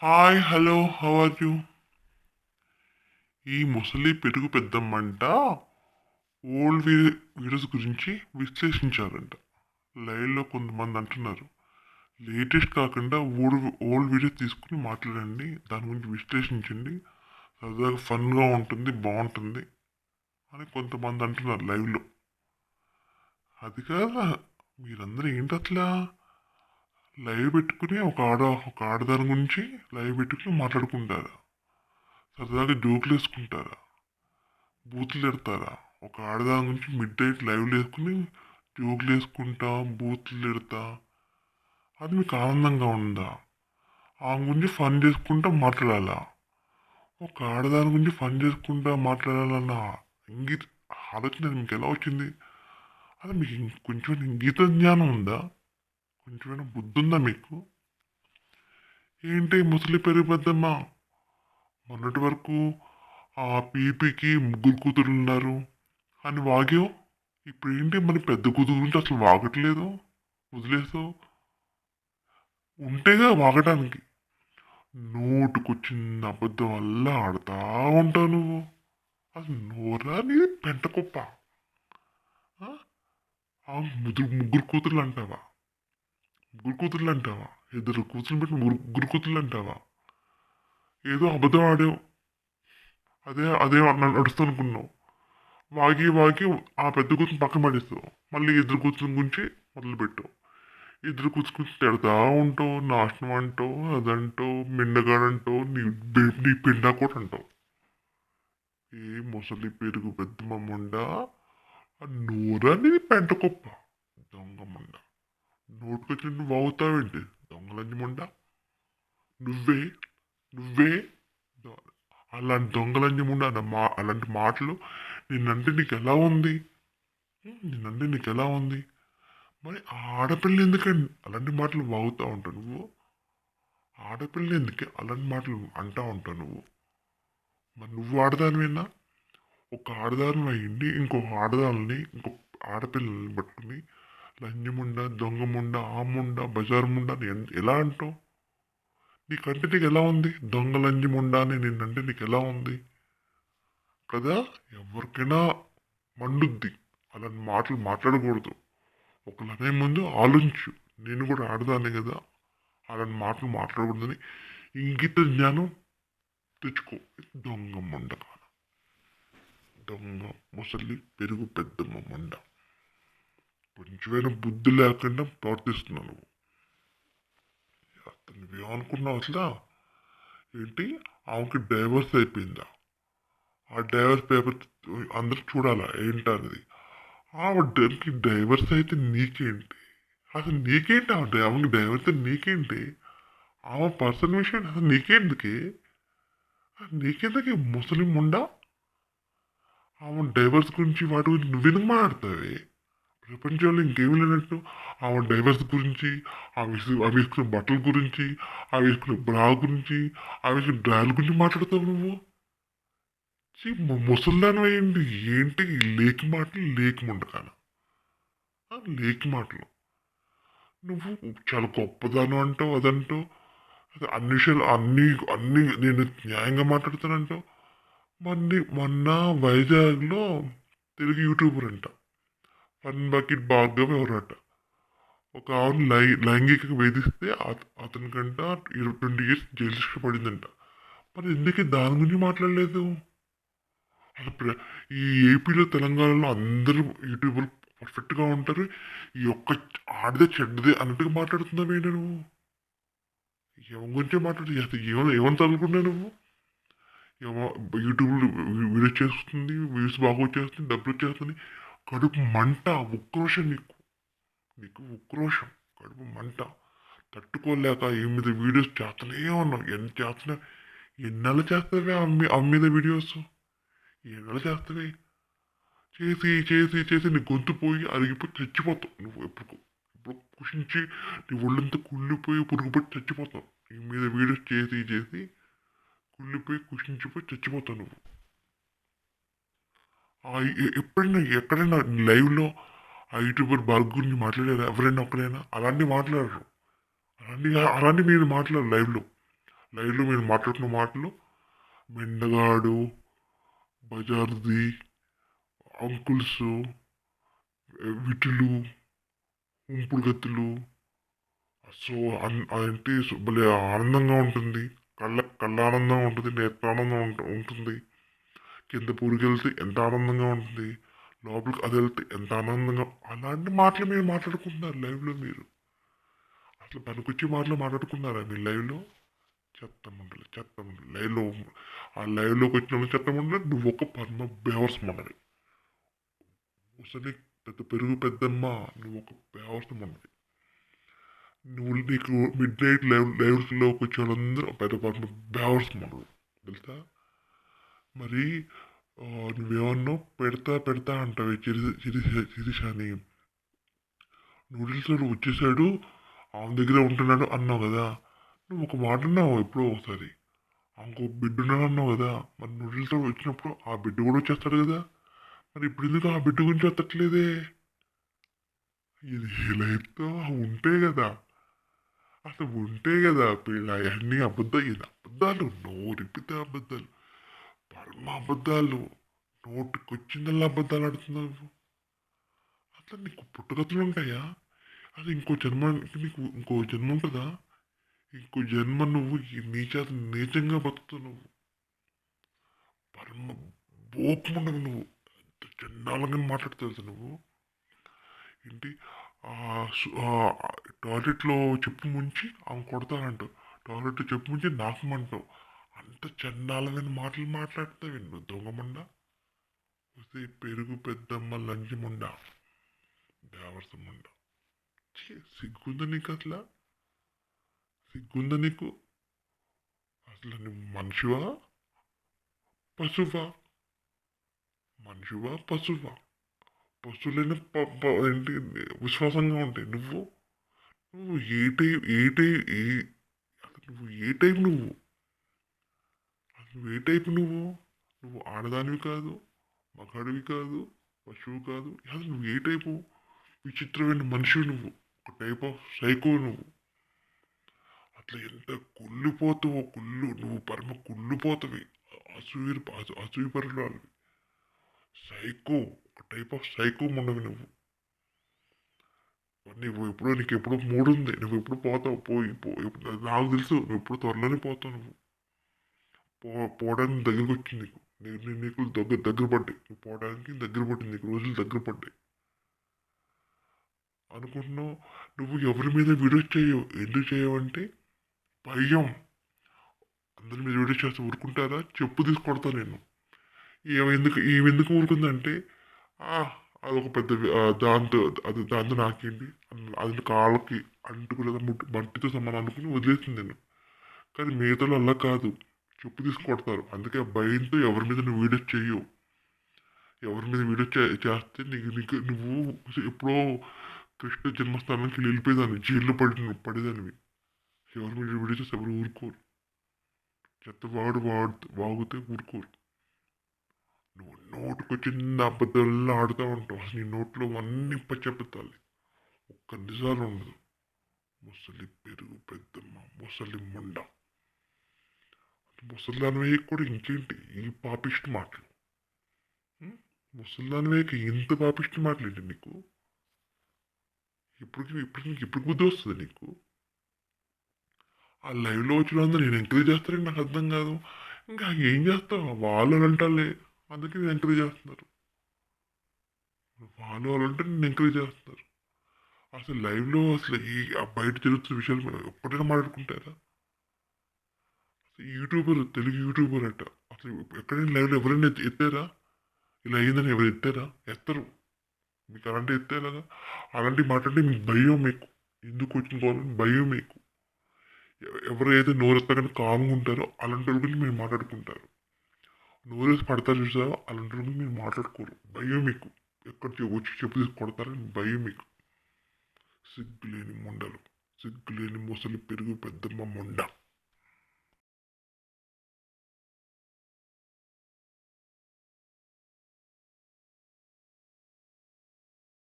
Hi hello how are you? ఈ ముసలి పెరుగు పెద్దమ్మంట ఓల్డ్ వీడియోస్ గురించి విశ్లేషించారంట. లైవ్లో కొంతమంది అంటున్నారు లేటెస్ట్ కాకుండా ఓల్డ్ వీడియోస్ తీసుకుని మాట్లాడండి, దాని గురించి విశ్లేషించండి, సరదాగా ఫన్గా ఉంటుంది, బాగుంటుంది అని కొంతమంది అంటున్నారు లైవ్లో. అది కాదా, మీరందరూ ఏంటి అట్లా లైవ్ పెట్టుకుని ఒక ఆడదాని గురించి లైవ్ పెట్టుకుని మాట్లాడుకుంటారా? సరదాగా జోకులు వేసుకుంటారా? బూతులు తిడతారా? ఒక ఆడదాని గురించి మిడ్ నైట్ లైవ్లు వేసుకుని జోకులు వేసుకుంటా బూతులు తిడతా అది మీకు ఆనందంగా ఉందా? ఆమె గురించి ఫన్ చేసుకుంటా మాట్లాడాలా? ఒక ఆడదాని గురించి ఫన్ చేసుకుంటా మాట్లాడాలన్న ఇంగిత ఆలోచన మీకు ఎలా వచ్చింది? అది మీకు కొంచెం ఇంగిత జ్ఞానం ఉందా? కొంచెమైనా బుద్ధి ఉందా మీకు? ఏంటి ముసలి పెరిగిపోద్దమ్మా, మొన్నటి వరకు ఆ పీపీకి ముగ్గురు కూతురు ఉన్నారు అని వాగావు. ఇప్పుడు ఏంటి మరి పెద్ద కూతురు గురించి అసలు వాగట్లేదు, వదిలేసావు? ఉంటేగా వాగడానికి. నోటుకొచ్చిన అబద్ధం వల్ల ఆడుతా ఉంటావు నువ్వు. అసలు నోరా నీది పెంట కుప్ప. ఆ ముగ్గురు కూతుర్లు అంటావా? ముగ్గురు కూతుర్లు అంటావా? ఇద్దరు కూతురు పెట్టి ముగ్గురు కూతుర్లు అంటావా? ఏదో అబద్ధం ఆడావు, అదే అదే నడుస్తూ అనుకున్నావు. వాగి వాగి ఆ పెద్ద కూతురు పక్కన పడేస్తావు, మళ్ళీ ఇద్దరు కూతురు గురించి మొదలుపెట్టావు. ఇద్దరు కూర్చుని తిడతా ఉంటావు, నాశనం అంటావు, అదంటావు, మిండగాడంటావు, నీ పిండా కూడా అంటావు. ఏ ముసలి పెరుగు పెద్ద మమ్ముండా, నూరని పెంట కుప్ప, దొంగ ముండ. నోటుకొచ్చి నువ్వు అవుతావేంటి దొంగలంజి ముండ? నువ్వే నువ్వే అలాంటి దొంగలంజి ముండ అలాంటి మాటలు నిన్నంటే నీకు ఎలా ఉంది? నిన్నంటే నీకు ఎలా ఉంది? మరి ఆడపిల్ల ఎందుకండి అలాంటి మాటలు వాగుతూ ఉంటావు నువ్వు? ఆడపిల్ల ఎందుకే అలాంటి మాటలు అంటా ఉంటావు నువ్వు? మరి నువ్వు ఆడదానివేనా? ఒక ఆడదాని అయ్యింది ఇంకొక ఆడదాన్ని ఇంకొక ఆడపిల్లల్ని పట్టుకుని లంజముండ, దొంగముండ, ఆముండ, బజారు ముండ అని ఎలా అంటావు? నీకంటే నీకు ఎలా ఉంది? దొంగ లంజముండ అని నిన్నంటే నీకు ఎలా ఉంది కదా? ఎవరికైనా మండుద్ది, అలాంటి మాటలు మాట్లాడకూడదు. ఒకళ్ళనే ముందు ఆలోచించు, నేను కూడా ఆడదానే కదా, అలాంటి మాటలు మాట్లాడకూడదని ఇంగిత జ్ఞానం తెచ్చుకో. దొంగ ముండక, దొంగ ముసలి పెరుగు పెద్దమ్మ మండ. కొంచెమైనా బుద్ధి లేకుండా ప్రవర్తిస్తున్నావు నువ్వు. అతను నువ్వేమనుకున్నావు అసలు? ఏంటి, ఆమెకి డైవర్స్ అయిపోయిందా? ఆ డైవర్స్ పేపర్ అందరూ చూడాలా ఏంటన్నది. ఆవిడకి డైవర్స్ అయితే నీకేంటి? అసలు నీకేంటి ఆమెకి డైవర్స్ అయితే నీకేంటి? ఆమె పర్సనల్ విషయం అసలు నీకేందుకే? నీకెందుకే ముసలి ముండా? ఆమె డైవర్స్ గురించి వాటి గురించి నువ్వెందుకు మాట్లాడతావే? ప్రపంచంలో ఇంకేమీ లేనట్టు ఆమె డైవర్స్ గురించి, ఆమె వేసుకునే బట్టల గురించి, ఆమె వేసుకునే బ్రా గురించి, ఆమె వేసుకునే డ్రాయల గురించి మాట్లాడతావు నువ్వు. ముసల్దానం అయ్యండి ఏంటి లేకి మాటలు, లేకి ముండకాల లేకి మాటలు. నువ్వు చాలా గొప్పదానం అంటావు, అదంటావు, అన్ని విషయాలు అన్ని అన్ని నేను న్యాయంగా మాట్లాడుతానంటావు. మొన్న వైజాగ్లో తెలుగు యూట్యూబర్ అంట, ఫన్ బకెట్ భార్గవ్ ఎవరట, ఒక ఆవిడ లైంగిక వేధిస్తే అతనికంట 20 years జైలు శిక్ష పడిందంట. మరి ఎందుకే దాని గురించి మాట్లాడలేదు? అసలు ఈ ఏపీలో తెలంగాణలో అందరూ యూట్యూబర్లు పర్ఫెక్ట్గా ఉంటారు, ఈ ఒక్క ఆడిదే చెడ్డదే అన్నట్టుగా మాట్లాడుతున్నావేంటి నువ్వు? ఎవరి గురించే మాట్లాడు, అసలు ఏమని చదువుకున్నావు నువ్వు? ఏమో యూట్యూబ్లో వీడియో చేస్తుంది, వ్యూస్ బాగా వచ్చేస్తుంది, డబ్బులు వచ్చేస్తుంది, కడుపు మంట, ఉక్రోషం నీకు. నీకు ఉక్రోషం, కడుపు మంట తట్టుకోలేక ఈ మీద వీడియోస్ చేస్తూనే ఉన్నావు. ఎంత చేస్తున్నా, ఎన్నెలా చేస్తావే అమ్మ మీద వీడియోస్? ఎన్నెలా చేస్తావే? చేసి చేసి చేసి నీ గొంతు పోయి అరిగిపోయి చచ్చిపోతావు నువ్వు. ఎప్పుడు కుషించి నీ ఒళ్ళంతా కుళ్ళిపోయి పురుగుపట్టి చచ్చిపోతావు. నీ మీద వీడియోస్ చేసి చేసి కుళ్ళిపోయి కుషించిపోయి చచ్చిపోతావు నువ్వు. ఎప్పుడైనా ఎక్కడైనా లైవ్లో ఆ యూట్యూబర్ బాగ్ గురించి మాట్లాడారు ఎవరైనా ఒకరైనా? అలాంటివి మాట్లాడరు. అలాంటి మీరు మాట్లాడరు లైవ్లో. లైవ్లో మీరు మాట్లాడుతున్న మాటలు మెండగాడు, బజార్ది, అంకుల్స్, విటులు, ఉంపుడు గత్తులు. సో అంటే భలే ఆనందంగా ఉంటుంది. కళ్ళ ఉంటుంది, నేత్రానందం ఉంటుంది. కింద పూరికి వెళ్తే ఎంత ఆనందంగా ఉంటుంది, లోపలికి అది వెళ్తే ఎంత ఆనందంగా. అలాంటి మాటలు మీరు మాట్లాడుకుంటున్నారు లైవ్లో. మీరు అసలు పనికొచ్చే మాటలు మాట్లాడుకున్నారా మీరు లైవ్లో? చెత్త మండలి లైవ్లో. ఆ లైవ్లోకి వచ్చిన చెత్త మండలి. నువ్వు ఒక పరమ బేవర్స్ మండలి. అసలు పెద్ద పెరుగు పెద్దమ్మ. నువ్వు ఒక బేవర్స్ మండలి. నువ్వు నీకు మిడ్ నైట్ లైవ్లోకి వచ్చే వాళ్ళందరూ పెద్ద పరమ బేవర్స్ మండలి తెలుసా. మరి నువ్వేమన్నా పెడతా అంటావు చిరిషాని. నూడిల్స్ వచ్చేసాడు, ఆమె దగ్గర ఉంటున్నాడు అన్నావు కదా. నువ్వు ఒక మాట అన్నావు ఎప్పుడో ఒకసారి. ఇంకో బిడ్డ ఉన్నాడు అన్నావు కదా. మరి నూడిల్స్ వచ్చినప్పుడు ఆ బిడ్డ కూడా వచ్చేస్తాడు కదా. మరి ఇప్పుడు ఎందుకు ఆ బిడ్డ గురించి ఎత్తట్లేదే? ఇది లైఫ్తో ఉంటే కదా. అసలు ఉంటే కదా పిల్ల. అన్నీ అబద్ధాలు. ఇది అబద్ధాలు, నోరిపితే అబద్ధాలు, పరమ అబద్ధాలు. నోటికొచ్చిందల్లా అబద్ధాలు ఆడుతున్నావు. అట్లా నీకు పుట్టుకథలు ఉంటాయా? అది ఇంకో జన్మ ఉంటుందా? ఇంకో జన్మ నువ్వు ఈ నీచంగా బతుకుతావు నువ్వు. పరమ బోపముండవు నువ్వు. చండాలంగా మాట్లాడుతావు నువ్వు. ఏంటి టాయిలెట్లో చెప్పు ముంచి ఆమె కొడతానంటావు. టాయిలెట్లో చెప్పు ముంచి నాకమంటావు. అంత చండాలమైన మాటలు మాట్లాడతావు నువ్వు దొంగమండ. వస్తే పెరుగు పెద్దమ్మ లంచముండ, దేవరసముండ. సిగ్గుందా నీకు? అసలు సిగ్గుందా నీకు? అసలు నువ్వు మనిషివా పశువా? మనిషివా పశువా? పశువులైన ఏంటి విశ్వాసంగా ఉంటాయి. నువ్వు నువ్వు ఏ టైప్ ఏ టై ఏ అసలు నువ్వు ఏ టైప్ నువ్వు? అసలు ఏ టైప్ నువ్వు? నువ్వు ఆడదానివి కాదు, మగాడివి కాదు, పశువు కాదు. అసలు నువ్వు ఏ టైపు? విచిత్రమైన మనిషివి నువ్వు. ఒక టైప్ ఆఫ్ సైకో నువ్వు. అట్లా ఎంత కుళ్ళిపోతావో నువ్వు పరమ కుళ్ళిపోతావి. అసూయపరులు. సైకో. ఒక టైప్ ఆఫ్ సైకో ఉండవి నువ్వు. నీకు ఎప్పుడు మూడు ఉంది. నువ్వు ఎప్పుడు పోతావు. నాకు తెలుసు నువ్వు ఎప్పుడు త్వరలోనే పోతావు. నువ్వు పోవడానికి దగ్గరకు వచ్చింది నీకు దగ్గర పడ్డాయి. నువ్వు పోవడానికి దగ్గర పట్టింది. నీకు రోజులు దగ్గర పడ్డాయి అనుకుంటున్నావు. నువ్వు ఎవరి మీద వీడియోస్ చేయవు. ఎందుకు చేయవంటే భయం. అందరి మీద వీడియో చేస్తే ఊరుకుంటారా? చెప్పు తీసుకొడతా నేను. ఏమెందుకు ఊరుకుందంటే అదొక పెద్ద దాంతో నాకేంటి, అది కాళ్ళకి అంటుకునేదా మట్టితో సమానం అనుకుని వదిలేసింది నేను. కానీ మిగతాలో అలా కాదు, చెప్పు తీసుకొడతారు. అందుకే భయంతో ఎవరి మీద నువ్వు వీడియో చేయవు. ఎవరి మీద వీడియో చేస్తే నువ్వు ఎప్పుడో కృష్ణ జన్మస్థానానికి వెళ్ళిపోయేదాన్ని, జైల్లో పడేదానివి. ఎవరి మీద వీడియో చేస్తే ఎవరు ఊరుకోరు. వాగితే ఊరుకోరు. నువ్వు నోటుకొచ్చింది అబద్ధాలు ఆడుతూ ఉంటావు. అసలు నీ నోట్లో అన్ని పచ్చబద్దాలి, ఒక్క నిజాలు ఉండదు. ముసలి పెరుగు పెద్దమ్మ, ముసలి ముండ. ముసలిదాని వేయక కూడా ఇంకేంటి ఈ పాపిష్టి మాటలు? ముసలిదాని వేయక ఇంత పాపిష్టి మాటలు ఏంటి నీకు? ఇప్పుడు బుద్ధి వస్తుంది నీకు? ఆ లైవ్లో వచ్చిన అందరూ నేను ఎంకరేజ్ చేస్తారని నాకు అర్థం కాదు. ఇంకా ఏం చేస్తావు? వాళ్ళు అంటారులే, అందుకే నేను ఎంకరేజ్ చేస్తున్నారు. వాళ్ళు అంటే నేను ఎంకరేజ్ చేస్తున్నారు. అసలు లైవ్లో అసలు ఈ బయట జరుగుతున్న విషయాలు ఎప్పుడైనా మాట్లాడుకుంటారా? తెలుగు యూట్యూబర్ అట. అసలు ఎక్కడైనా లైవ్లో ఎవరైనా ఎత్తారా? ఇలా అయిందని ఎవరు ఎత్తారా? ఎత్తరు. మీకు అలాంటి ఎత్తేలాగా అలాంటివి మాట్లాడితే మీకు భయం. మీకు ఎందుకు వచ్చిన గవర్నమెంట్ భయం. మీకు ఎవరైతే నోరెత్తగానే కామ్గా ఉంటారో అలాంటి వాళ్ళ గురించి మీరు మాట్లాడుకుంటారు. నోరేసి పడతారు చూసారో అలాంటి వాళ్ళకి మీరు మాట్లాడుకోరు. భయం మీకు. ఎక్కడ వచ్చి చెప్పు తీసి కొడతారని భయం మీకు. సిగ్గులేని ముండలు, సిగ్గులేని ముసలి పెరుగు పెద్దమ్మ ముండ.